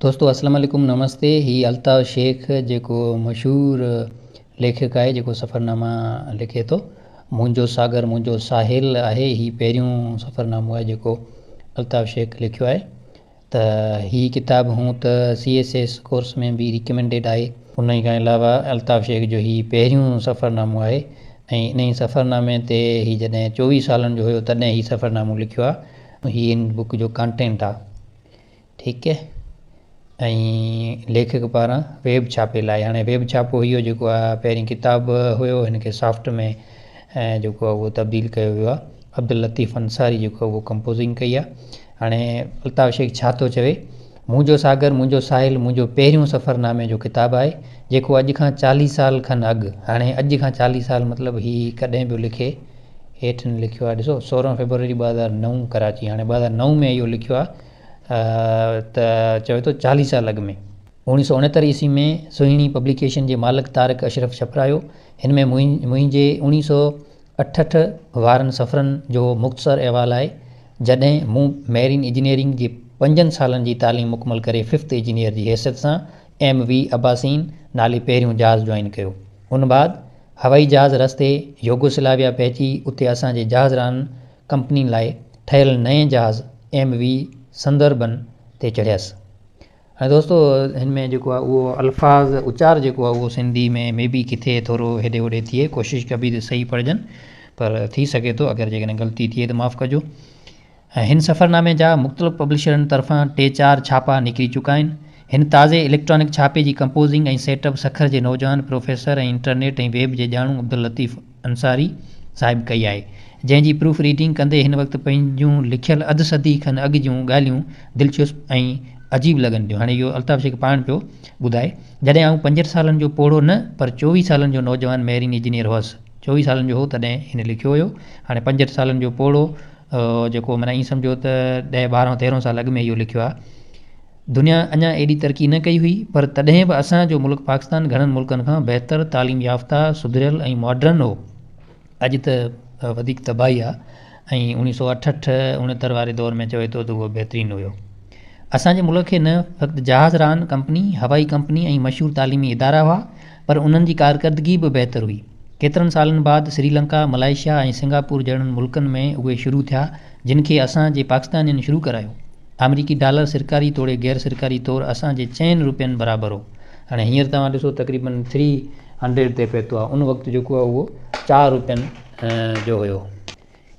दोस्तों अस्सलाम वालेकुम नमस्ते। ही अल्ताफ़ शेख जेको मशहूर लेखक आहे जेको सफ़रनामा लिखे थो। मुंहिंजो सागर मुंहिंजो साहिल आहे। ही पहिरियों सफ़रनामो आहे जेको अल्ताफ़ शेख लिखियो आहे। त ही किताबु हूअं त CSS कोर्स में बि रिकमेंडेड आहे। उन ई खां अलावा अल्ताफ़ शेख जो ही पहिरियों सफ़रनामो आहे ऐं इन ई सफ़रनामे ते ही जॾहिं 24 सालनि जो हुयो तॾहिं ही सफ़रनामो लिखियो आहे। ही इन बुक जो कंटेंट आहे। ठीकु आहे। ऐं लेखक पारां वेब छापियल आहे। हाणे वेब छापो इहो जेको आहे पहिरीं किताबु हुयो हिन खे सॉफ्ट में जेको आहे उहो तब्दील कयो वियो आहे। अब्दुल लतीफ़ अंसारी जेको उहो कंपोज़िंग कई आहे। हाणे अल्ताफ़ शेख छा थो चवे, मुंहिंजो सागर मुंहिंजो साहिल मुंहिंजो पहिरियों सफ़रनामे जो किताबु आहे जेको अॼु खां 40 साल खनि अॻु, हाणे अॼु खां 40 साल मतिलबु ही कॾहिं बि लिखे हेठि लिखियो आहे। ॾिसो 16 फरवरी 2009 कराची, हाणे 2009 में इहो लिखियो आहे। त चवे थो 40 साल अॻु में 1969 ईस्वी में सुहिणी पब्लिकेशन जे मालिक तारिक अशरफ छपरायो। हिन में मुंहिंजे 1968 वारनि सफ़रनि जो मुख़्तसर अहवालु आहे जॾहिं मूं मैरीन इंजीनियरिंग जे 5 सालनि जी तालीम मुकमल करे 5th इंजीनियर जी हैसियत सां MV अब्बासीन नाले पहिरियों जहाज़ जॉइन कयो। उन बाद हवाई जहाज़ रस्ते योगोस्लाविया पहुची उते असांजे जहाज़रान कंपनी लाइ ठहियल नए जहाज़ MV संदरबन ते चढ़ियसि। हाणे दोस्तो हिन में जेको आहे उहो अल्फाज़ उचार जेको आहे उहो सिंधी में मे बी किथे थोरो हेॾे होॾे थिए, कोशिशि कबी त सही पढ़जनि, पर थी सघे थो अगरि जेकॾहिं ग़लती थिए त माफ़ु कजो। हिन सफ़रनामे जा मुख़्तलिफ़ पब्लिशरनि तरफ़ां 3-4 छापा निकिरी चुका आहिनि। हिन ताज़े इलेक्ट्रॉनिक छापे जी कंपोज़िंग ऐं सेटअप सखर जे नौजवान प्रोफेसर ऐं इंटरनेट ऐं वेब जे ॼाणू अब्दुल लतीफ़ अंसारी साहिब कई आहे, जंहिंजी प्रूफ रीडिंग कंदे हिन वक़्तु पंहिंजूं लिखियल अधु सदी खनि अॻु जूं ॻाल्हियूं दिलचस्प ऐं अजीब लॻनि पियूं। हाणे इहो अल्ताफ़ शेख पाण पियो ॿुधाए, जॾहिं आउं 65 सालनि जो पोड़ो न पर 24 सालनि जो नौजवान मैरीन इंजीनियर हुअसि। 24 सालनि जो हो तॾहिं हिन लिखियो हुयो। हाणे 65 सालनि जो पोड़ो जेको माना ईअं सम्झो त 10-12-13 साल अॻु में इहो लिखियो आहे। दुनिया अञा एॾी तरक़ी न कई हुई पर तॾहिं बि असांजो मुल्क पाकिस्तान घणनि मुल्कनि खां बहितर तालीम याफ़्ता सुधरियल ऐं मॉडर्न हो। अॼु त वधीक तबाही आहे ऐं 1968-69 वारे दौर में चवे थो त उहो बहितरीनु हुयो। असांजे मुल्क खे न फ़क़्तु जहाज़रान कंपनी, हवाई कंपनी ऐं मशहूरु तालीमी इदारा हुआ पर उन्हनि जी कारकर्दगी बि बहितर हुई। केतिरनि सालनि बाद श्रीलंका, मलाइशिया ऐं सिंगापुर जहिड़नि मुल्कनि में उहे शुरू थिया जिन खे असांजे पाकिस्तानियुनि शुरू करायो। अमरीकी डॉलर सरकारी तोड़े गैर सरकारी तौरु असांजे 4 रुपयनि बराबरि हो। हाणे हींअर तव्हां ॾिसो तक़रीबन 300 ते पहुतो आहे, उन वक़्तु जेको आहे उहो 4 रुपयनि जो हुयो।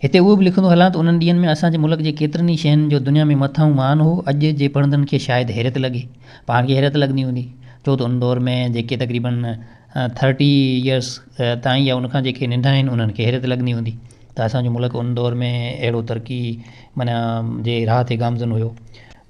हिते उहो बि लिखंदो हलां त उन्हनि ॾींहंनि में असांजे मुल्क जे केतिरनि ई शयुनि जो दुनिया में मथां मान हो। अॼु जे पढ़ंदड़ खे शायदि हैरत लॻे, पाण खे हैरत लॻंदी हूंदी, छो त उन दौर में जेके तक़रीबन 30 इयर्स ताईं या उनखां जेके नंढा आहिनि उन्हनि खे हैरत लॻंदी हूंदी त असांजो मुल्क उन दौर में अहिड़ो तरक़ी माना जे राह ते गामज़न हुयो।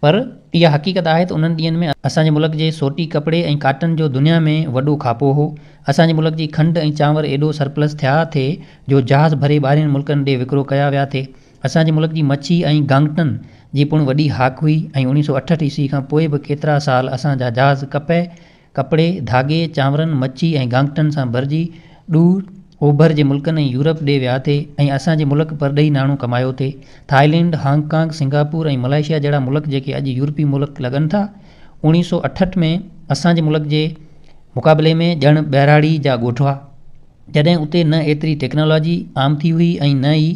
पर इहा हक़ीक़त आहे त उन्हनि ॾींहंनि में असांजे मुल्क जे सोटी कपिड़े ऐं काटन जो दुनिया में वॾो खापो हो। असांजे मुल्क जी खंड ऐं चांवर एॾो सरप्लस थिया थे जो जहाज़ भरे ॿाहिरिनि मुल्कनि ॾे विकिरो कया विया थे। असांजे मुल्क जी मच्छी ऐं गांगटन जी पिणु वॾी हाक हुई ऐं 1968 ईस्वी खां पोइ बि केतिरा साल असांजा जहाज़ कपिड़े, धागे, चांवरनि, मच्छी ऐं गांगटन सां भरिजी ॾूर ओभर जे मुल्कनि ऐं यूरोप ॾे विया थे ऐं असांजे मुल्क परॾेही नाणो कमायो थे। थाईलैंड, हांगकांग, सिंगापुर ऐं मलाइशिया जहिड़ा मुल्क जेके अॼु यूरोपी मुल्क लॻनि था, 1968 में असांजे मुल्क जे मुक़ाबले में ॼण ॿहिराड़ी जा ॻोठ हुआ, जॾहिं उते न एतिरी टेक्नोलॉजी आम थी हुई ऐं न ई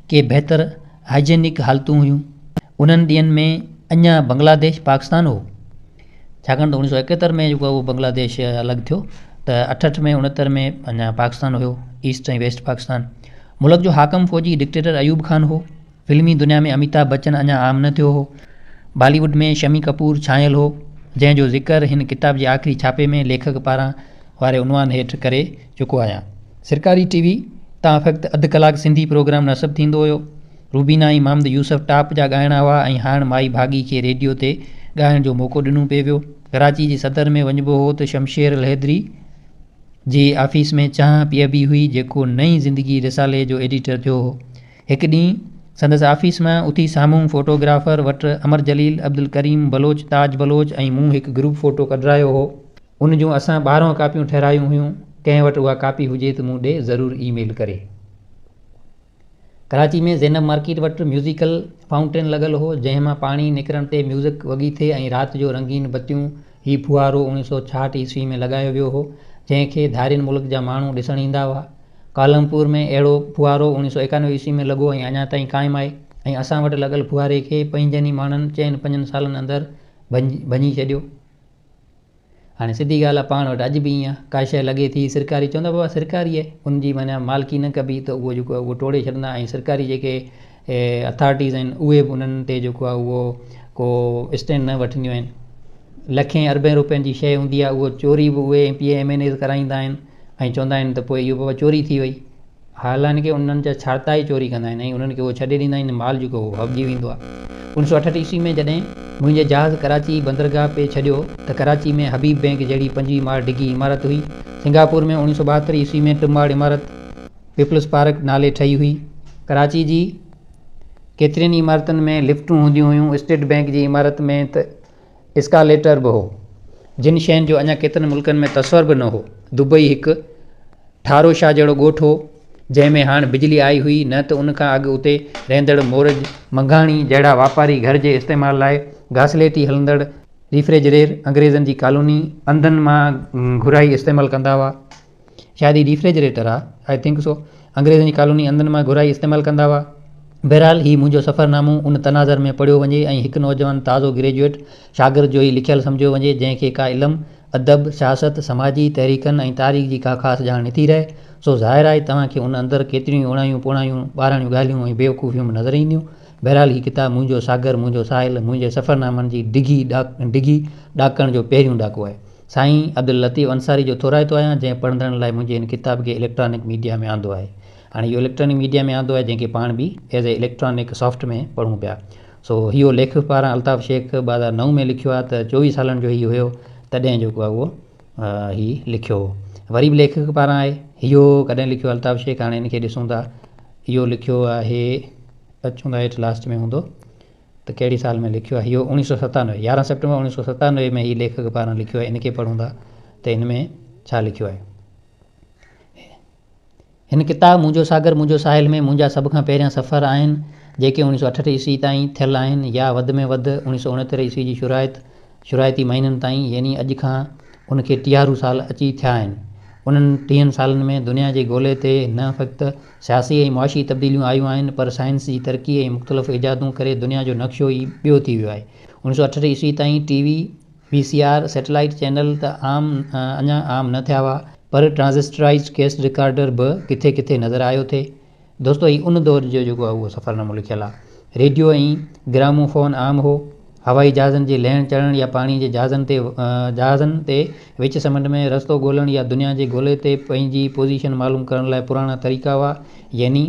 के बहितर हाइजेनिक हालतूं हुयूं। उन्हनि ॾींहंनि में अञा बांग्लादेश पाकिस्तान हो, छाकाणि त 1971 में जेको आहे उहो बांग्लादेश अलॻि थियो त 68 में 69 में अञा पाकिस्तान हुयो, ईस्ट ऐं वेस्ट पाकिस्तान। मुल्क जो हाकम फ़ौजी डिक्टेटर अयूब खान हो। फिल्मी दुनिया में अमिताभ बच्चन अञा आम न थियो हो। बॉलीवुड में शमी कपूर छांयल हो, जंहिंजो ज़िक्र हिन किताब जे आख़िरी छापे में लेखक पारां वारे उनवान हेठि करे चुको आहियां। सरकारी TV तां फ़क़्तु अधु कलाक सिंधी प्रोग्राम नसब थींदो हुयो। रूबीना ऐं मोहम्मद यूसुफ टॉप जा ॻाइणा हुआ ऐं हाणे माई भागी खे रेडियो ते ॻाइण जो मौक़ो ॾिनो पिए वियो। कराची जे सदर में वञिबो हो त शमशेर लहदरी जे ऑफिस में चांहि पीअबी हुई जेको नई ज़िंदगी रिसाले जो एडिटर थियो हो। हिकु ॾींहुं संदसि ऑफिस मां उथी साम्हूं फोटोग्राफर वटि अमर जलील, अब्दुल करीम बलोच, ताज बलोच ऐं मूं हिकु ग्रुप फ़ोटो कढायो हो। उन जूं असां 12 कापियूं ठहिरायूं हुयूं। कंहिं वटि उहा कापी हुजे त मूं ॾे ज़रूरु ईमेल करे। कराची में ज़ैनब मार्केट वटि म्यूज़िकल फाउंटेन लॻल हो, जंहिंमां पाणी निकिरण ते म्यूज़िक वॻी थिए ऐं राति जो रंगीन बत्तियूं। ही फुहारो 1966 ईस्वी में लॻायो वियो हो, जंहिंखे धारियुनि मुल्क जा माण्हू ॾिसणु ईंदा हुआ। कालमपुर में अहिड़ो फुहारो 1991 ईस्वी में लॻो ऐं अञा ताईं क़ाइमु आहे। ऐं असां वटि लॻल फुहारे खे पंहिंजनि ई माण्हुनि 4-5 सालनि अंदरि भञी छॾियो। हाणे सिधी ॻाल्हि आहे, पाण वटि अॼु बि ईअं का शइ लॻे थी सरकारी, चवंदा बाबा सरकारी आहे, उनजी माना मालिकी न कबी त उहो जेको आहे उहो टोड़े छॾंदा। ऐं सरकारी जेके अथॉरिटीज़ आहिनि उहे बि उन्हनि ते जेको आहे उहो को स्टैंड न वठंदियूं आहिनि। लखें अरबें रुपयनि जी शइ हूंदी आहे, उहो चोरी बि उहे MPA-MNA कराईंदा आहिनि ऐं चवंदा आहिनि त पोइ इहो बाबा चोरी थी वई। हालांकि उन्हनि जा छाता ई चोरी कंदा आहिनि ऐं उन्हनि खे उहो छॾे ॾींदा आहिनि, माल जेको उहो हॿिजी वेंदो आहे। 1968 ईस्वी में जॾहिं मुंहिंजे जहाज़ कराची बंदरगाह पे छॾियो त कराची में हबीब बैंक जहिड़ी 5 माड़ डिघी इमारत हुई। सिंगापुर में 1972 ईस्वी में 2 माड़ इमारत पीपल्स पार्क नाले ठही हुई। कराची जी केतिरनि ई इमारतुनि में लिफ्टूं हूंदियूं हुयूं। स्टेट बैंक जी इमारत में त एस्कालेटर बि हो, जिन शयुनि जो अञा केतिरनि मुल्कनि में तस्वर बि न हो। दुबई हिकु ठारो शाह जहिड़ो ॻोठु हो, जंहिंमें हाणे बिजली आई हुई, न त उनखां अॻु उते रहंदड़ मोरज मंघाणी जहिड़ा वापारी घर जे इस्तेमाल लाइ घासलेटी हलंदड़ रिफ्रिजरेटर अंग्रेज़नि जी कॉलोनी अंधनि मां घुराई इस्तेमालु कंदा हुआ। शायदि ही रिफ्रिजरेटर आहे, आई थिंक सो। अंग्रेज़नि जी कॉलोनी अंधनि मां घुराई इस्तेमालु कंदा हुआ। बहरहाल ही मुंहिंजो सफ़रनामो उन तनाज़र में पढ़ियो वञे ऐं हिकु नौजवान ताज़ो ग्रेजुएट शागिर्द जो ई लिखियलु सम्झियो वञे, जंहिंखे का इल्मु, अदब, सियासत, समाजी तहरीकनि ऐं तारीख़ जी का ख़ासि ॼाण नथी रहे। सो ज़ाहिर आहे तव्हांखे उन अंदरि केतिरियूं उणायूं पुणायूं ॿारहणियूं ॻाल्हियूं ऐं बेवकूफ़ियूं नज़र ईंदियूं। बहरहाल ही किताबु मुंहिंजो सागर मुंहिंजो साहिल मुंहिंजे सफ़रनामनि जी डिघी ॾाकण जो पहिरियों ॾाको आहे। साईं अब्दुल लतीफ़ अंसारी जो थोराइतो आहियां, जंहिं पढ़ंदड़ लाइ मुंहिंजे इन किताब खे इलेक्ट्रॉनिक मीडिया में आंदो आहे। हाणे इहो इलेक्ट्रॉनिक मीडिया में आंदो आहे, जंहिंखे पाण बि एज़ ए इलेक्ट्रॉनिक सॉफ्ट में पढ़ूं पिया। सो इहो लेखक पारां अल्ताफ़ शेख 2009 में लिखियो आहे त 24 सालनि जो ही हुयो तॾहिं जेको आहे उहो ही लिखियो हो। वरी बि लेखक पारां आहे। इहो कॾहिं लिखियो अल्ताफ़ शेख, हाणे इनखे ॾिसूं था। इहो लिखियो आहे, अचूं था हेठि लास्ट में हूंदो त कहिड़ी साल में लिखियो आहे। इहो 1997 11 सेप्टेम्बर 1997 में ही लेखक पारां लिखियो आहे। इनखे पढ़ूं था त इन में छा लिखियो आहे। हिन किताबु मुंहिंजो सागर मुंहिंजो साहिल में मुंहिंजा सभ खां पहिरियां सफ़र आहिनि, जेके 1968 ईस्वी ताईं थियल आहिनि, या वधि में वधि 1969 ईस्वी जी शुरूआती महीननि ताईं, यानी अॼु खां उनखे 13 साल अची थिया आहिनि। उन्हनि 30 सालनि में दुनिया जे ॻोल्हे ते न फ़क़्ति सियासी ऐं मुआशी तब्दीलियूं आयूं आहिनि, पर साइंस जी तरक़ी ऐं मुख़्तलिफ़ इजादूं करे दुनिया जो नक्शो ई ॿियो थी वियो आहे। 1968 ईस्वी ताईं TV, VCR, सैटेलाइट चैनल त अञा आम न थिया हुआ, पर ट्रांजिस्टराइज़ केस रिकॉर्डर बि किथे किथे नज़र आयो थे। दोस्तो, ही उन दौर जो जेको आहे उहो सफ़रनामो लिखियलु आहे। रेडियो ऐं ग्रामोफोन आम हो। हवाई जहाज़नि जे लहण चढ़ण या पाणी जे जहाज़नि ते विच समुंड में रस्तो ॻोल्हण या दुनिया जे ॻोल्हे ते पंहिंजी पोज़ीशन मालूम करण लाइ पुराणा तरीक़ा हुआ, यानी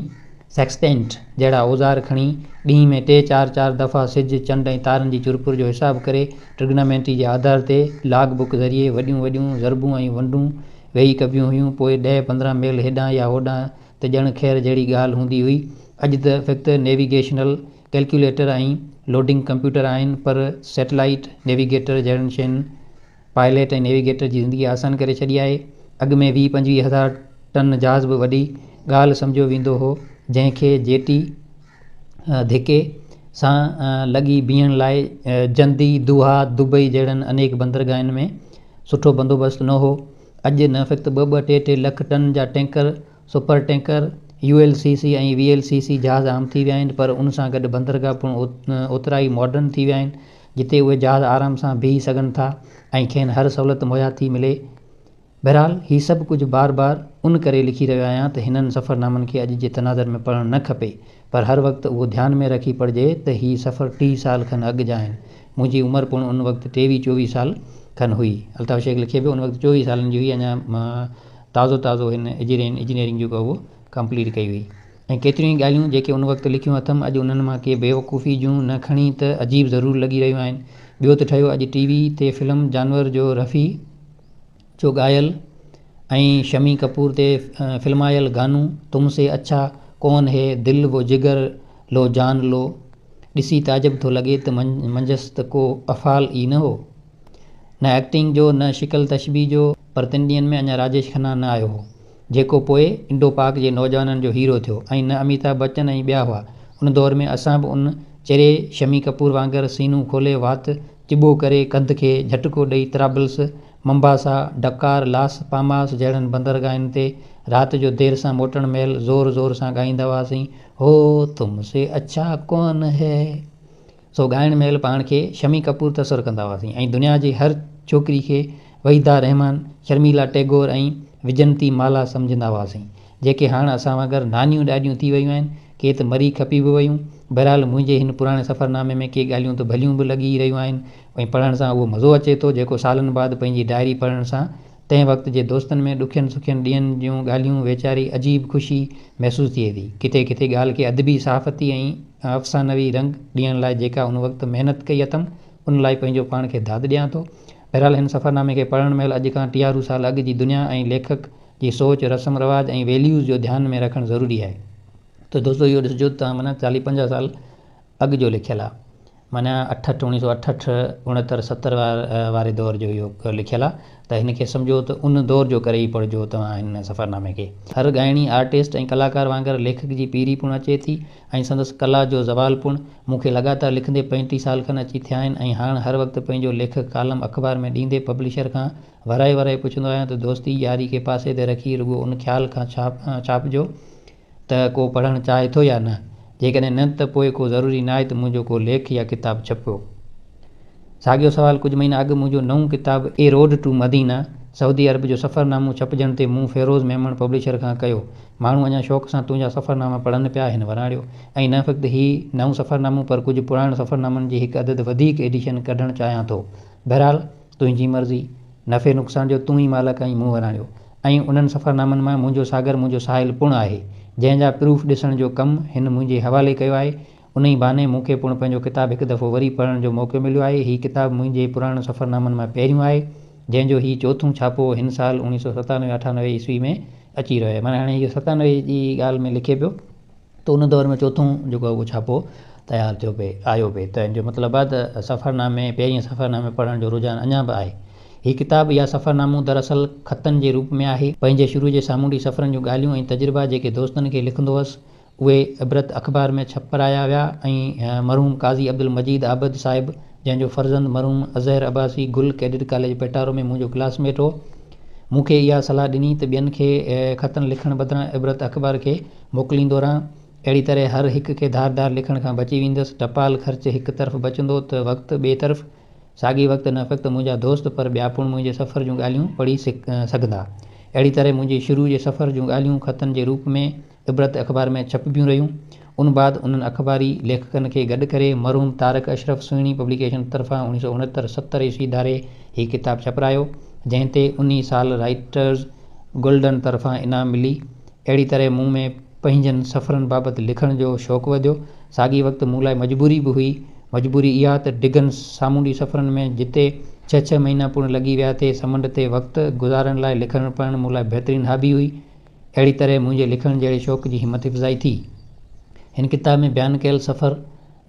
सेक्सटेंट जहिड़ा औज़ार खणी ॾींहं में 3-4 दफ़ा सिज, चंड ऐं तारनि जी चुरपुर जो हिसाबु करे ट्रिग्नोमेट्री जे आधार ते लॉग बुक ज़रिए वॾियूं वॾियूं ज़रबूं ऐं वंडूं वेही कबियूं हुयूं। पोइ 10-15 मील हेॾां या होॾां त ॼण ख़ैर जहिड़ी ॻाल्हि हूंदी हुई। अॼु त फ़क़्ति नेविगेशनल कैलकुलेटर ऐं लोडिंग कंप्यूटर आहिनि, पर सैटेलाइट नेविगेटर जहिड़नि शयुनि पायलट ऐं नेविगेटर जी ज़िंदगी आसान करे छॾी आहे। अॻु में 20-25 हज़ार टन जहाज़ बि वॾी ॻाल्हि सम्झियो वेंदो हो, जंहिंखे जेटी धिके सां लॻी बीहण लाइ जंदी, दुहा, दुबई जहिड़नि अनेक बंदरगाहनि में सुठो बंदोबस्तु न हो। अॼु न फ़क़्ति 2-3 लख टन जा टैंकर, सुपर टैंकर, ULCC ऐं VLCC जहाज़ आम थी विया आहिनि, पर उन सां गॾु बंदरगाह पिणु ओतिरा ई मॉडर्न थी विया आहिनि, जिते उहे जहाज़ आराम सां बीह सघनि था ऐं खेनि हर सहूलियत मुहैया थी मिले। बहरहाल ही सभु कुझु बार उन करे लिखी रहियो आहियां त हिननि सफ़रनामनि खे अॼु जे तनाज़र में पढ़णु न खपे, पर हर वक़्तु उहो ध्यान में रखी पढ़िजे त ही सफ़र 30 साल खनि अॻु जा आहिनि। मुंहिंजी उमिरि पिणु उन वक़्तु 23-24 साल खनि हुई। अल्ताफ़ शेख लिखे पियो उन वक़्तु 24 सालनि जी हुई। अञा ताज़ो हिन इंजीनियरिंग जेको उहो कंप्लीट कई हुई। ऐं केतिरियूं ई ॻाल्हियूं जेके उन वक़्तु लिखियूं अथमि, अॼु उन्हनि मां के बेवकूफ़ी जूं न खणी त अजीब ज़रूरु लॻी रहियूं आहिनि। ॿियो त ठहियो अॼु TV ते फिल्म जानवर जो रफ़ी जो ॻायल ऐं शमी कपूर ते फिल्मायल गानू तुमसे अच्छा कौन है, दिल वो जिगर लो जान लो, ॾिसी ताजब थो लॻे त मंजस त को अफ़ाल ई न हो। न एक्टिंग जो, न शिकल तशबी जो, पर 3 ॾींहंनि में अञा राजेश खन्ना न आयो हो। जेको पोइ इंडो पाक जे नौजवाननि जो हीरो थियो ऐं न अमिताभ बच्चन ऐं ॿिया हुआ। उन दौर में असां बि उन चेरे शमी कपूर वांगुरु सीनूं खोले वात चिॿो करे कंध खे झटको ॾेई त्राबल्स, मंबासा, डकार, लास पामास जहिड़नि बंदरगाहनि ते राति जो देरि सां मोटण महिल ज़ोर ज़ोर सां ॻाईंदा हुआसीं, हो तुमसे अच्छा कौन है। सो ॻाइण महिल पाण खे शमी कपूर तसर कंदा हुआसीं ऐं दुनिया जी हर छोकिरी खे वहीदा रहमान, शर्मिला टैगोर ऐं विजंती माला सम्झंदा हुआसीं, जेके हाणे असां वांगुरु नानियूं ॾाॾियूं थी वियूं आहिनि, के त मरी खपी बि वियूं। बहरहाल मुंहिंजे हिन पुराणे सफ़रनामे में के ॻाल्हियूं त भलियूं बि लॻी रहियूं आहिनि ऐं पढ़ण सां उहो मज़ो अचे थो जेको सालनि बाद पंहिंजी डायरी पढ़ण सां तंहिं वक़्त जे दोस्तनि में ॾुखियनि सुखियनि ॾींहंनि जूं ॻाल्हियूं वीचारी अजीब ख़ुशी महसूसु थिए थी। किथे किथे ॻाल्हि खे अदबी सहाफ़ती ऐं अफ़सानवी रंग ॾियण लाइ जेका उन वक़्तु महिनत कई अथमि उन लाइ पंहिंजो पाण खे दाद ॾियां थो। बहरहाल हिन सफ़रनामे खे पढ़ण महिल अॼु खां 63 साल अॻु जी दुनिया ऐं लेखक जी सोच, रस्म रवाज ऐं वैल्यूज़ जो ध्यान में रखणु ज़रूरी आहे। त दोस्तो इहो ॾिसजो तव्हां माना 40-50 साल अॻु जो लिखियलु आहे, माना 1968 69 70 वारे दौर जो इहो लिखियलु आहे। त हिन खे सम्झो त उन दौर जो करे ई पढ़िजो तव्हां हिन सफ़रनामे खे। हर ॻाइणी आर्टिस्ट ऐं कलाकार वांगुरु लेखक जी पीरी पिणु अचे थी ऐं संदसि कला जो ज़वाल पिणु मूंखे लॻातार लिखंदे 35 साल खनि अची थिया आहिनि ऐं हाणे हर वक़्तु पंहिंजो लेखक कालम अख़बार में ॾींदे पब्लिशर खां वराए पुछंदो आहियां त दोस्ती यारी खे पासे ते रखी रुॻो उन ख़्याल खां छापिजो त को पढ़णु चाहे थो या न, जेकॾहिं न त पोइ को ज़रूरी न आहे त मुंहिंजो को लेख या किताबु छपियो। साॻियो सवाल कुझु महीना अॻु मुंहिंजो नओं किताबु ए रोड टू मदीना सऊदी अरब जो सफ़रनामो छपजण ते मूं फ़िरोज़ मेमण पब्लिशर खां कयो। माण्हू अञा शौक़ सां तुंहिंजा सफ़रनामा पढ़नि पिया, हिन वराणियो। ऐं न फ़क़्तु हीउ नओं सफ़रनामो पर कुझु पुराणे सफ़रनामनि जी हिकु अदद वधीक एडिशन कढणु चाहियां थो। बहरहाल तुंहिंजी मर्ज़ी, नफ़े नुक़सान जो तूं ई मालिक ऐं मूं वराणियो। ऐं उन्हनि सफ़रनामनि मां मुंहिंजो सागर मुंहिंजो साहिल पिणु आहे, जंहिंजा प्रूफ ॾिसण जो कमु हिन मुंहिंजे हवाले कयो आहे। उन ई बहाने मूंखे पिणु पंहिंजो किताबु हिकु दफ़ो वरी पढ़ण जो मौक़ो मिलियो आहे। हीउ किताबु मुंहिंजे पुराणे सफ़रनामनि मां पहिरियों आहे, जंहिंजो हीउ चोथों छापो हिन साल 1997-98 ईस्वी में अची रहियो आहे। माना हाणे हीअ 97 जी ॻाल्हि में लिखे पियो त उन दौर में चोथों जेको आहे उहो छापो तयारु थियो पिए आयो पिए। त हिन जो मतिलबु आहे त सफ़रनामे पहिरीं सफ़रनामे पढ़ण जो रुझान अञा बि आहे। हीउ किताबु या सफ़रनामो दरअसल ख़तनि जे रूप में आहे। पंहिंजे शुरू जे सामूंडी सफ़रनि जूं ॻाल्हियूं ऐं तजुर्बा जेके दोस्तनि खे लिखंदो हुअसि उहे इबरत अख़बार में छपाया विया ऐं मरहूम काज़ी अब्दुल मजीद आबद साहिबु, जंहिंजो फ़र्ज़ंद मरहूम अज़हर अब्बासी गुल कैडेट कॉलेज पेटारो में मुंहिंजो क्लासमेट हो, मूंखे इहा सलाह ॾिनी त ॿियनि खे ख़तनि लिखण बदिरां इबरत अख़बार खे मोकिलींदो रहां। अहिड़ी तरह हर हिक खे धार लिखण खां बची वेंदुसि। टपाल ख़र्च हिकु तरफ़ बचंदो त वक़्तु ॿिए तरफ़। साॻी वक़्तु न फ़क़्तु मुंहिंजा दोस्त पर ॿिया पिणु मुंहिंजे सफ़र जूं ॻाल्हियूं पढ़ी सघंदा। अहिड़ी तरह मुंहिंजे शुरू जे सफ़र जूं ॻाल्हियूं ख़तनि जे रूप में इबरत अख़बार में छपबियूं रहियूं। उन बाद उन्हनि अख़बारी लेखकनि खे गॾु करे मरहूम तारक अशरफ सुहिणी पब्लिकेशन तरफ़ां 1969-70 ईस्वी धारे हीउ किताबु छपरायो, जंहिं ते उन साल राइटर्स गोल्डन तरफ़ां इनाम मिली। अहिड़ी तरह मूं में पंहिंजनि सफ़रनि बाबति लिखण जो शौक़ु वधियो। साॻी वक़्तु मूं लाइ मजबूरी बि हुई। मजबूरी इहा त डिगन सामूंडी सफ़रनि में जिते 6 महीना पिणु लॻी विया थे समुंड ते वक़्तु गुज़ारण लाइ लिखणु पढ़णु मूं लाइ बहितरीनु हाबी हुई। अहिड़ी तरह मुंहिंजे लिखण जहिड़े शौक़ जी हिमत अफ़ज़ाई थी। हिन किताब में बयानु कयल सफ़र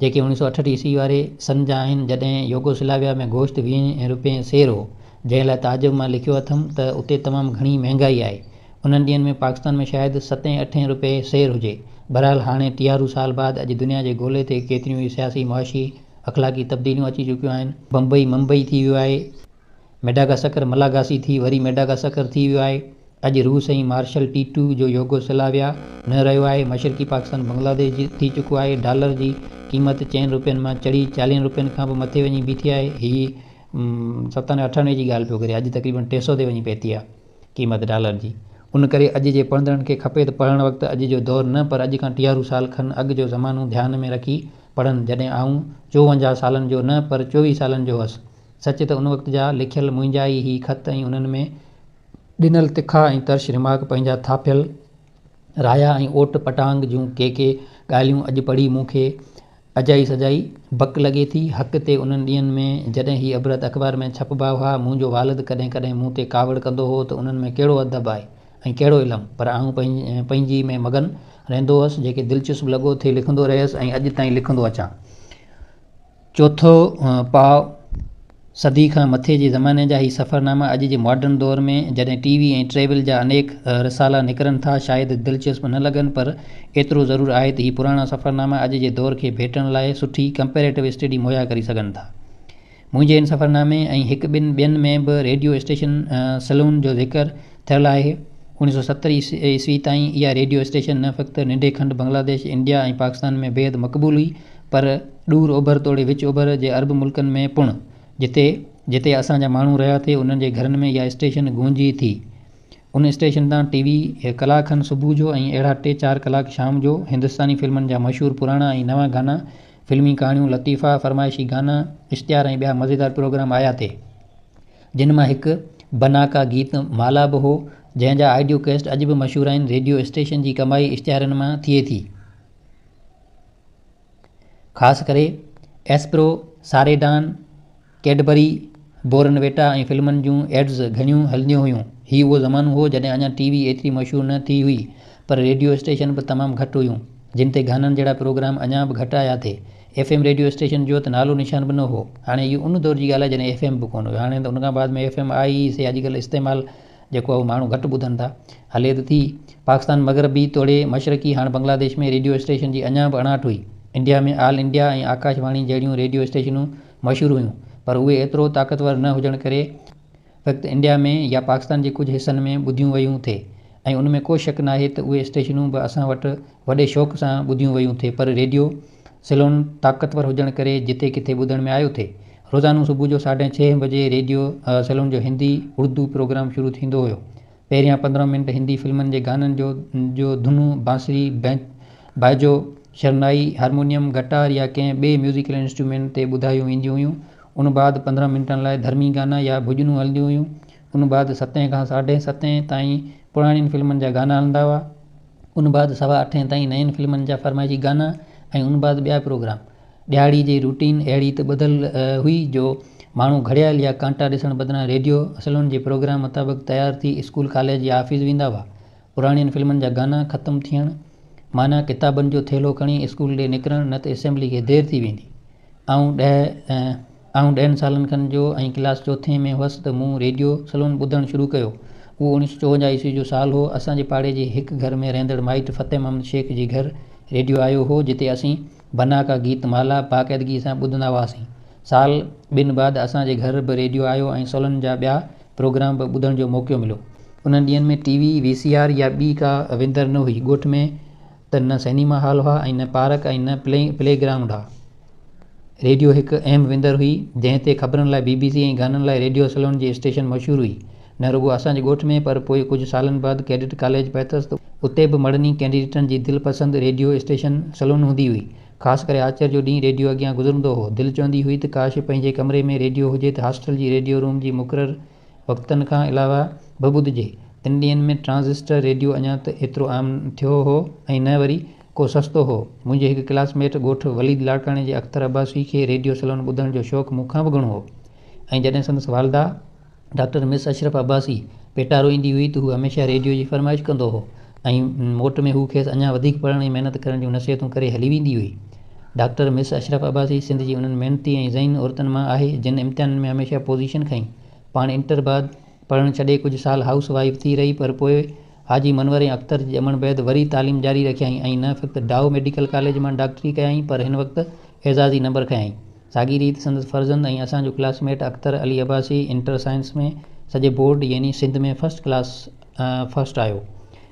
जेके 1968 ईस्वी वारे सन जा आहिनि, जॾहिं योगोस्लाविया में गोश्त 20 रुपए सेर हो, जंहिं लाइ ताजुब मां लिखियो अथमि त उते तमामु घणी महांगाई आहे। उन्हनि ॾींहंनि में पाकिस्तान में शायदि 7-8 रुपए सेर हुजे। बहरहाल हाणे 63 साल बाद अॼु दुनिया जे ॻोल्हे ते केतिरियूं ई सियासी मुआशी अख़लाक़ी तब्दीलियूं अची चुकियूं आहिनि। बम्बई मुंबई थी वियो आहे, मेडागास्कर मलागासी थी वरी मेडागास्कर थी वियो आहे। अॼु रूस ऐं मार्शल टी2 जो योगोस्लाविया न रहियो आहे। मशरक़ी पाकिस्तान बांग्लादेश थी चुको आहे। डॉलर जी क़ीमत 4 रुपयनि मां चढ़ी 40 रुपयनि खां बि मथे वञी बीठी आहे। हीअ 97-98 जी ॻाल्हि पियो करे, अॼु तक़रीबन 300 ते वञी पहुती आहे क़ीमत डॉलर जी। उन करे अॼु जे पढ़ंदड़नि खे खपे त पढ़णु वक़्तु अॼु जो दौरु न पर अॼु खां 63 साल खनि अॻु जो ज़मानो ध्यान में रखी पढ़नि, जॾहिं आऊं 54 सालनि जो न पर 24 सालनि जो हुअसि। सच त उन वक़्त जा लिखियल मुंहिंजा ई ख़त ऐं उन्हनि में ॾिनल तिखा ऐं तर्श रिमार्क पंहिंजा थापियल राया ऐं ओट पटांग जूं के ॻाल्हियूं अॼु पढ़ी मूंखे अजाई सजाई बक लॻे थी। हक़ ते उन्हनि ॾींहंनि में जॾहिं हीअ इबरत अख़बार में छपबा हुआ, मुंहिंजो वालिद कॾहिं कॾहिं मूं ते कावड़ कंदो हो त उन्हनि में कहिड़ो अदब आहे ऐं कहिड़ो इल्मु, पर आऊं पंहिंजी में मगन रहंदो हुअसि। जेके दिलचस्प लॻो थे लिखंदो रहियसि ऐं अॼु ताईं लिखंदो अचां। चोथों पाव सदी खां मथे जे ज़माने जा ही सफ़रनामा अॼु जे मॉडर्न दौर में जॾहिं टीवी ऐं ट्रेवल जा अनेक रिसाला निकिरनि था शायदि दिलचस्प न लॻनि पर एतिरो ज़रूरु आहे त ही पुराणा सफ़रनामा अॼु जे दौर खे भेटण लाइ सुठी कंपेरेटिव स्टडी मुहैया करे सघनि था। मुंहिंजे इन सफ़रनामे ऐं हिकु ॿियनि में बि रेडियो स्टेशन सैलून जो ज़िक्र थियल आहे। 1970 ईस्वी ताईं इहा रेडियो स्टेशन न फ़क़्ति नंढे खंड बांग्लादेश, इंडिया ऐं पाकिस्तान में बेहद मक़बूल हुई पर ॾूर ओभर तोड़े विच ओभर जे अरब मुल्कनि में पिणु जिते असांजा माण्हू रहिया थे उन्हनि जे घरनि में इहा स्टेशन गूंजी थी। उन स्टेशन तां टीवी कलाक खनि सुबुह जो ऐं अहिड़ा 3-4 कलाक शाम जो हिंदुस्तानी फिल्मनि जा मशहूरु पुराणा ऐं नवां गाना, फिल्मी कहाणियूं, लतीफ़ा, फरमाइशी गाना, इश्तिहार ऐं ॿिया मज़ेदार प्रोग्राम आया थे, जिन मां हिकु बना का गीत माला बि हो जंहिंजा ऑडियो कैस्ट अॼु बि मशहूरु आहिनि। रेडियो स्टेशन जी कमाई इश्तिहारनि मां थिए थी। ख़ासि करे एस्प्रो, सारेडान, कैडबरी, बोर्नवेटा ऐं फिल्मनि जूं एड्स घणियूं हलंदियूं हुयूं। हीउ उहो ज़मानो हो जॾहिं अञा टीवी एतिरी मशहूरु न थी हुई पर रेडियो स्टेशन बि तमामु घटि हुयूं जिन ते गाननि जहिड़ा प्रोग्राम अञा बि घटि आया थे। FM रेडियो स्टेशन जो त नालो निशान बि न हो। हाणे इहो उन दौर जी ॻाल्हि आहे जॾहिं FM बि कोन हुयो। हाणे त उनखां बाद में FM आई से अॼुकल्ह इस्तेमालु जेको आहे माण्हू घटि ॿुधनि था, हले त थी। पाकिस्तान मग़रबी तोड़े मशरक़ी हाणे बांग्लादेश में रेडियो स्टेशन जी अञा बि अणाट हुई। इंडिया में ऑल इंडिया ऐं आकाशवाणी जहिड़ियूं रेडियो स्टेशनूं मशहूरु हुयूं पर उहे एतिरो ताक़तवर न हुजण करे फ़क़्ति इंडिया में या पाकिस्तान जे कुझु हिसनि में ॿुधियूं वयूं थे ऐं उनमें को शक न आहे त उहे स्टेशनूं बि असां वटि वॾे शौक़ सां ॿुधियूं वयूं थे पर रेडियो सैलून ताक़तवर हुजण करे जिते किथे ॿुधण में आयो थे। रोज़ानो सुबुह जो 6:30 बजे रेडियो सैलून जो हिंदी उर्दू प्रोग्राम शुरू थींदो हुयो। पहिरियां 15 मिंट हिंदी फिल्मनि जे गाननि जो धुनूं, बांसुरी, बाजो, शरनाई, हारमोनियम, गटार या कंहिं ॿिए म्यूज़िकल इंस्ट्रूमेंट ते ॿुधायूं वेंदियूं हुयूं। उन बाद 15 मिंटनि लाइ धर्मी गाना या भुॼनूं हलंदियूं हुयूं। उन बाद 7 खां 7:30 ताईं पुराणियुनि फिल्मनि जा गाना हलंदा हुआ। उन बाद 8:15 ताईं नयुनि फिल्मनि जा फरमाइशी गाना ऐं उन बाद ॿिया प्रोग्राम। ॾियारी जी रूटीन अहिड़ी त ॿधल हुई जो माण्हू घड़ियाल या कांटा ॾिसण बदिरां रेडियो सैलून जे प्रोग्राम मुताबिक़ तयारु थी स्कूल कॉलेज या ऑफिस वेंदा हुआ। पुराणियुनि फिल्मनि जा गाना ख़तमु थियण माना किताबनि जो थेलो खणी स्कूल ॾे निकिरणु न त असेंबली खे देरि थी वेंदी। आउं 10 सालनि खनि जो ऐं क्लास 4 में हुअसि त मूं रेडियो सैलून ॿुधणु शुरू कयो। उहो 1954 ईस्वी जो साल हो। असांजे पाड़े जे हिकु घर में रहंदड़ माइट फ़तेह मोहम्मद शेख जे घर रेडियो आयो हो जिते असीं बना का गीत माला बाक़ाइदगी सां ॿुधंदा हुआसीं। साल ॿिनि बाद असांजे घर बि रेडियो आयो ऐं सैलून जा ॿिया प्रोग्राम बि ॿुधण जो मौक़ो मिलियो। उन्हनि ॾींहंनि में TV, VCR या ॿी का विंदर न हुई। ॻोठ में त न सिनेमा हॉल हुआ ऐं न पार्क ऐं न प्लेग्राउंड हुआ। रेडियो हिकु अहम विंदर हुई जंहिं ते ख़बरुनि लाइ BBC ऐं गाननि लाइ रेडियो सैलून जी स्टेशन मशहूरु हुई। न रुॻो असांजे ॻोठ में पर पोइ कुझु सालनि बाद कैडेट कॉलेज पहुतसि त उते बि मड़नी कैंडिडेटनि जी दिलपसंद रेडियो स्टेशन सैलून हूंदी हुई। ख़ासि करे आचर जो ॾींहुं रेडियो अॻियां गुज़रंदो हो। दिलि चवंदी हुई त काश पंहिंजे कमरे में रेडियो हुजे त हॉस्टल जी रेडियो रूम जी मुक़ररु वक़्तनि खां अलावा बि ॿुधिजे। 3 ॾींहंनि में ट्रांज़िस्टर रेडियो अञा त एतिरो आम थियो हो ऐं न वरी को सस्तो हो। मुंहिंजे हिकु क्लासमेट ॻोठु वलीद लाड़काणे जे अख्तर अब्बासी खे रेडियो सैलून ॿुधण जो शौक़ु मूंखां बि घणो हो ऐं जॾहिं संदसि वालदा डॉक्टर मिस अशरफ अब्बासी पेटारो ईंदी हुई त हू हमेशह रेडियो जी फरमाइश कंदो हो ऐं मोट में हू खेसि अञा वधीक पढ़ण ऐं महिनत करण जूं नसीहतूं करे हली वेंदी हुई। डॉक्टर मिस अशरफ अब्बासी सिंध जी उन्हनि महिनती ऐं ज़हीन औरतुनि मां आहे जिन इम्तिहाननि में हमेशह पोज़ीशन खईं। पाण इंटर बाद पढ़णु छॾे कुझु साल हाउस वाइफ थी रही पर पोइ हाजी मनवर ऐं अख्तर जे ॼमण बैदि वरी तालीम जारी रखियईं ऐं न फ़क़्ति डाउ मेडिकल कॉलेज मां डॉक्टरी कयईं पर हिन वक़्तु एज़ाज़ी नंबर खयईं। साॻी रीति संदसि फर्ज़ंद ऐं असांजो classmate Akhtar Ali Abbasi inter science में सॼे बोर्ड यानी सिंध में फर्स्ट आयो।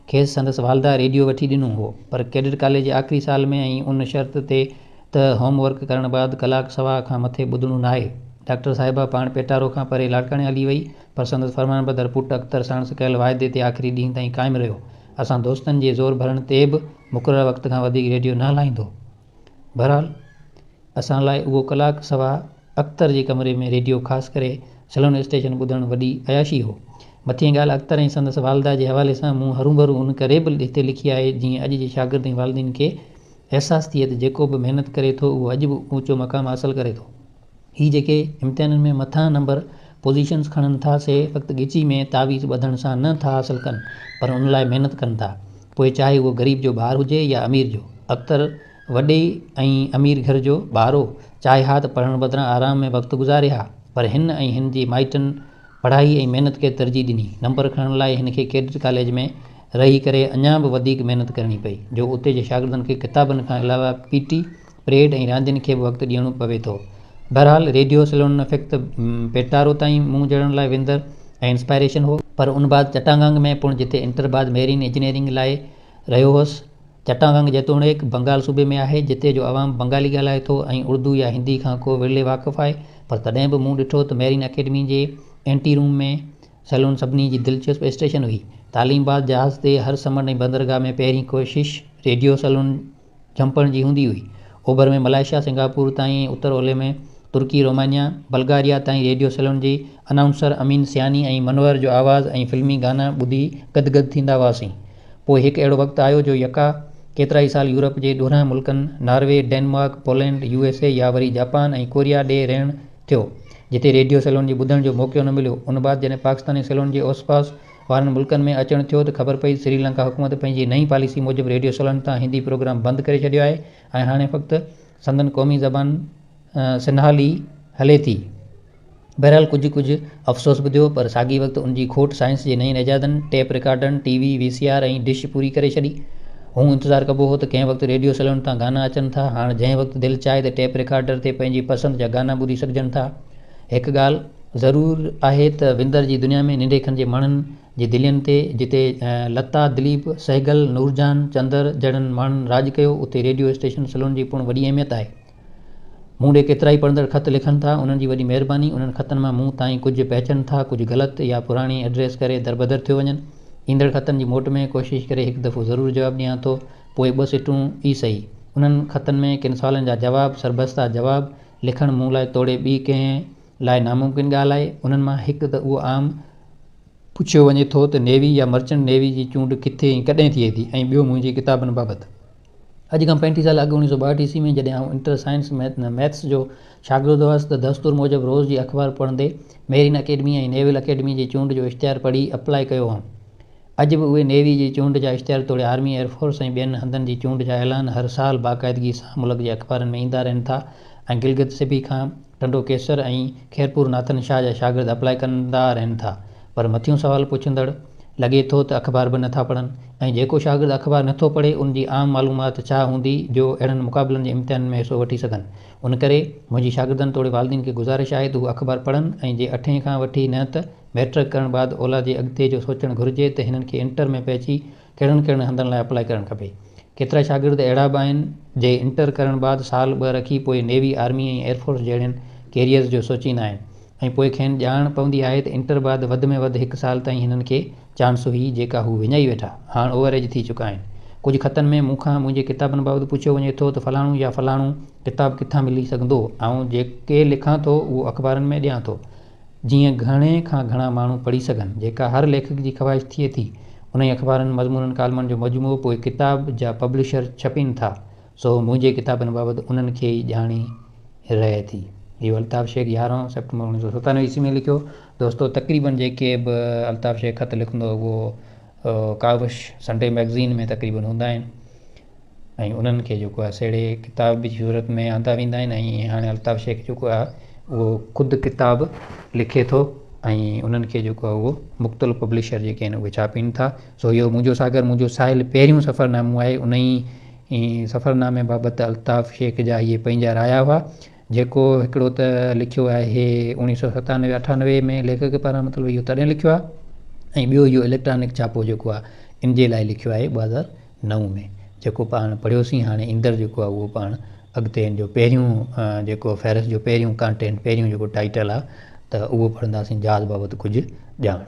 खेसि संदसि वालदा रेडियो वठी ॾिनो हो पर कैडेट कॉलेज जे आख़िरी साल में ऐं उन शर्त ते त होमवर्क करण बाद कलाक सवा खां मथे ॿुधणो न आहे। डॉक्टर साहिबा पाण पेटारो खां परे लाड़काणे हली वई पर संदसि फरमान बदर पुटु अख्तर साणसि कयल वाइदे ते आख़िरी ॾींहं ताईं क़ाइमु रहियो। असां दोस्तनि जे ज़ोर भरण ते बि मुक़ररु वक़्त खां वधीक रेडियो न हलाईंदो। बहरहाल असां लाइ उहो कलाक सवा अख्तर जे कमरे में रेडियो ख़ासि करे सैलून स्टेशन ॿुधणु वॾी अयाशी हो। मथीं ॻाल्हि अख्तर ऐं संदसि वालदा जे हवाले सां मूं हरू भरू उन करे बि हिते लिखी आहे जीअं अॼु जे शागिर्द ऐं वालिदिन खे अहसासु थिए त जेको बि महिनत करे थो उहो अॼु बि ऊचो मक़ाम हासिलु करे थो। हीअ जेके इम्तिहाननि में मथां नंबर पोज़ीशन्स खणनि था से फ़क़्ति ॻिची में तावीज़ ॿधण सां न था हासिलु कनि पर उन लाइ महिनत कनि था पोइ चाहे उहो ग़रीब जो ॿारु हुजे या अमीर जो। अख्तर वॾे ऐं अमीर घर जो ॿार हो। चाहे हा त पढ़ण बदिरां आराम में वक़्तु गुज़ारे हा पर हिन ऐं हिन जी माइटनि पढ़ाई ऐं महिनत खे तरजीह ॾिनी। नंबर खणण लाइ हिन खे कैडेट कॉलेज में रही करे अञा बि वधीक महिनत करणी पई, जो उते जे शागिर्दनि खे किताबनि खां अलावा PT, परेड ऐं रांदियुनि खे बि वक़्तु ॾियणो पवे थो। बहरहाल रेडियो सैलोन इफेक्ट पेटारो ताईं मुंहुं जड़ण लाइ वेंदड़ ऐं इंस्पायरेशन हो, पर उन बाद चटांगांग में पुण जिते इंटर बाद मेरीन इंजीनियरिंग लाइ रहियो हुअसि। चटांगांग जेतोणीकि बंगाल सूबे में आहे, जिते जो आवाम बंगाली ॻाल्हाए थो ऐं उर्दू या हिंदी खां को विरले वाक़ुफ़ु आहे, पर तॾहिं बि मूं ॾिठो त मेरीन अकेडमी जे एंटी रूम में सैलून सभिनी जी दिलचस्प स्टेशन हुई। तालीम बाद जहाज़ ते हर समंड ऐं बंदरगाह में पहिरीं कोशिश रेडियो सैलून जंपण जी हूंदी हुई। ओभर में मलेशिया, सिंगापुर ताईं, उत्तर ओलह में तुर्की, रोमानिया, बल्गारिया ताईं रेडियो सैलून जी अनाउंसर अमीन सियानी ऐं मनवर जो आवाज़ ऐं फिल्मी गाना ॿुधी गदगद थींदा हुआसीं। पोइ हिकु अहिड़ो वक़्तु आयो जो यका केतिरा ई साल यूरोप जे 12 मुल्कनि नॉर्वे, डेनमार्क, पोलैंड, USA या वरी जापान ऐं कोरिया ॾे रहण थियो, जिते रेडियो सैलून जी ॿुधण जो मौक़ो न मिलियो। उन बाद जॾहिं पाकिस्तानी सैलून जे आसपास वारनि मुल्कनि में अचणु थियो त ख़बर पई श्रीलंका हुकूमत पंहिंजी नई पॉलिसी मूजिबि रेडियो सैलून तां हिंदी प्रोग्राम बंदि करे छॾियो आहे ऐं हाणे फ़क़्तु संदन क़ौमी ज़बान सिंहाली हले थी। बहरहाल कुझु अफ़सोस बि थियो, पर साॻी वक़्तु उनजी खोट साइंस जे नईं इजादनि, टेप रिकॉर्डनि, TV, VCR ऐं डिश पूरी करे छॾी। हू इंतज़ारु कबो हो त कंहिं वक़्तु रेडियो सैलून तां गाना अचनि था। हाणे जंहिं वक़्तु दिलि चाहे त टेप रिकॉर्डर ते पंहिंजी पसंदि जा गाना ॿुधी सघजनि था। हिकु ॻाल्हि ज़रूरु आहे त विंदर जी दुनिया में नंढे खन जे माण्हुनि जी दिलियुनि ते जिते लता, दिलीप, सहगल, नूरजान, चंदर जहिड़नि माण्हुनि राज कयो, उते रेडियो स्टेशन सैलून जी पिणु वॾी अहमियत आहे। मूं ॾे केतिरा ई पढ़ंदड़ ख़त लिखनि था, उन्हनि जी वॾी महिरबानी। उन्हनि ख़तनि मां मूं ताईं कुझु पहुचनि था, कुझु ग़लति या पुराणी एड्रेस करे दरबदर थियो वञनि। ईंदड़ ख़तनि जी मोट में कोशिशि करे हिकु दफ़ो ज़रूरु जवाबु ॾियां थो, पोइ 2 सिटूं ई सही। उन्हनि ख़तनि में किन सवालनि जा जवाब, सरबस्ता जवाब लिखणु मूं लाइ तोड़े ॿी कंहिं लाइ नामुमकिन ॻाल्हि आहे। उन्हनि मां हिकु त उहो आम पुछियो वञे थो त नेवी या मर्चेंट नेवी जी चूंड किथे ऐं कॾहिं थिए थी, ऐं ॿियो मुंहिंजी किताबनि बाबति। अॼु खां 35 साल अॻु 1962 ईस्वी में जॾहिं आउं इंटर साइंस मैथ्स जो शागिर्दु हुअसि त दस्तूर मूजिबि रोज़ जी अख़बार पढ़ंदे मेरीन अकेडमी ऐं नेवल अकेडमी जी चूंड जो इश्तिहार पढ़ी अप्लाई कयो हुअमि। अॼु बि उहे नेवी जी चूंड जा इश्तिहार तोड़े आर्मी, एयरफोर्स ऐं ॿियनि हंधनि जी चूंड जा ऐलान हर साल बाक़ाइदगी सां मुल्क जे अख़बारनि में ईंदा रहनि था ऐं गिलगित सिबी खां टंडो केसर ऐं खैरपुर नाथन शाह जा शागिर्द अप्लाई कंदा रहनि था। पर मथियूं सवाल पुछंदड़ लॻे थो त अख़बार बि नथा पढ़नि, ऐं जेको शागिर्द अख़बार नथो पढ़े उनजी आम मालूमात छा हूंदी जो अहिड़नि मुक़ाबलनि जे इम्तिहान में हिसो वठी सघनि। उन करे मुंहिंजी शागिर्दनि तोड़े वालिदीन खे गुज़ारिश आहे त हू अख़बार पढ़नि ऐं जे 8 खां वठी न त मैट्रिक करण बाद औलाद जे अॻिते जो सोचणु घुरिजे त हिननि खे इंटर में पहुची कहिड़नि हंधनि लाइ अप्लाई करणु खपे। केतिरा शागिर्द अहिड़ा बि आहिनि जे इंटर करण बाद साल 2 रखी पोइ नेवी, आर्मी ऐं एयरफोर्स जहिड़नि कैरियर्स जो सोचींदा आहिनि, ऐं पोइ खेनि ॼाण पवंदी आहे त इंटर बाद वधि में वधि 1 साल ताईं हिननि खे चांस हुई जेका हू विञाई वेठा, हाणे ओवर एज थी चुका आहिनि। कुझु ख़तनि में मूंखां मुंहिंजे किताबनि बाबति पुछियो वञे थो त फलाणो या फलाणो किताबु किथां मिली सघंदो। ऐं जेके लिखां थो उहो अख़बारनि में ॾियां थो, जीअं घणे खां घणा माण्हू पढ़ी सघनि, जेका हर लेखक जी ख़्वाहिश थिए थी। उन ई अख़बारनि, मज़मूननि, कालमनि जो मजमूओ पोइ किताब जा पब्लिशर छपीनि था, सो मुंहिंजे किताबनि बाबति उन्हनि खे ई ॼाणी रहे थी। इहो अल्ताफ़ शेख 11 सेप्टेम्बर 1997 ईस्वी में लिखियो। दोस्तो, तक़रीबन जेके बि अल्ताफ़ शेख ख़त लिखंदो उहो कावश संडे मैगज़ीन में तक़रीबन हूंदा आहिनि, ऐं उन्हनि खे जेको आहे सेड़े किताब जी सूरत में आंदा वेंदा आहिनि। ऐं हाणे अल्ताफ़ शेख जेको आहे उहो ख़ुदि किताब लिखे थो ऐं उन्हनि खे जेको आहे उहो मुख़्तलिफ़ पब्लिशर जेके आहिनि उहे छापीनि था। सो इहो मुंहिंजो सागर मुंहिंजो साहिल पहिरियों सफ़रनामो आहे। उन ई सफ़रनामे बाबति अल्ताफ़ शेख जा इहे पंहिंजा राया हुआ, जेको हिकिड़ो त लिखियो आहे 1997-98 में लेखक पारां, मतिलबु इहो तॾहिं लिखियो आहे, ऐं ॿियो इहो इलेक्ट्रॉनिक छापो जेको आहे इन जे लाइ लिखियो आहे 2009 में, जेको पाण पढ़ियोसीं। हाणे ईंदड़ जेको आहे उहो पाण अॻिते जो पहिरियों जेको फ़हरिस्त जो पहिरियों कंटेंट, पहिरियों जेको टाइटल आहे त उहो पढ़ंदासीं, जहाज़ बाबति कुझु ॼाण।